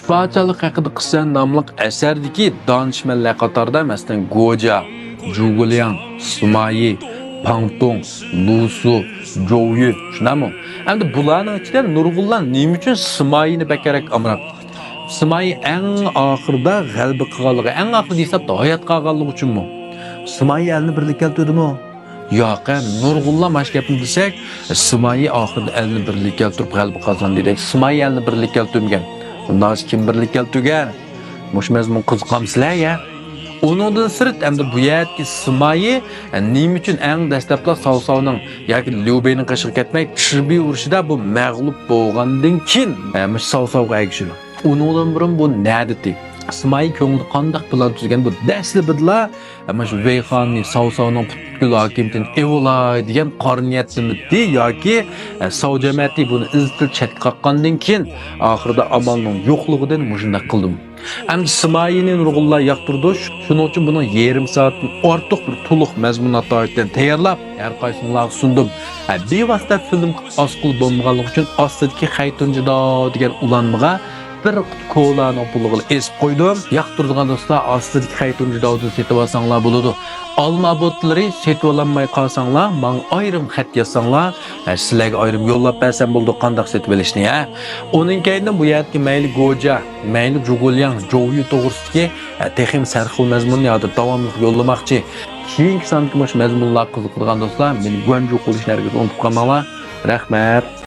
Şifaçılık haqida qilsan nomli asardagi donishmandlar qatorida masalan Goja, Zhuguliang, Sumayi, Pangtong, Lusu, Zhouyu shunami. Endi bularning ichida nurg'unlar nima uchun Sumayini bakarak amroq? Sumayi eng oxirida g'alaba qilganligi, eng oxirida hisobda hayot qolganligi uchunmi? Sumayi elni birlik keltirdimi? Yo'q, nurg'unlar mashgapni desak, Sumayi oxirida elni birlik keltirib g'alaba qozondi dedik. Sumayi elni birlik keltirgan. Bundan kim birlik keltirgan? Mush mazmun qiziqamsizlar ya. Onundan sırt endi bu yerki Sumayi nima uchun eng dastlabda Savsovning yoki Liubeyning qashiga ketmay Chirbi urushida bu mag'lub bo'lgandan keyin mush Savsovga egishdi. Onundan burun bu naditi. Sumayi ko'ngli qandoq plan tuzgan bu dastlabida mush Veyxonni Savsovning butkul hokimiyatini evolay degan qoriniyatnimidi yoki Sav jamiyati buni iztil chetga qoqqandan keyin oxirida amalning yo'qligidan mushunday qildim. Endi Sumayini nurg'unlar yoqtirdi. Shuning uchun buni yarim soatdan ortiq bir to'liq mazmunotdan tayyorlab, har qaysiga sundim. Bevosita film asqul bo'lmaganligi uchun ostidagi Xaytunjida degan ulanmaga bir ko'lani pulini esib qo'ydim. Yoqtirgan do'stlar, ostidagi Xaytunjidani setib olsanglar bo'ladi. Alma botlari setib olmay qolsanglar, men ayrim xat yozsanglar, sizlarga ayrim yo'llab bersam bo'ldi qanday setib olishni ya. Uning kaynidan bu yerga mayli Goja, mayli Zhuguliang, Zhouyu to'g'risidagi texim sarxil mazmunni yo'da davomli yo'llamoqchi. Keyingi sanatmosh mazmunlar qiziqadigan do'stlar, meni Guanju qo'lishlaringizni unutib qolmanglar. Rahmat.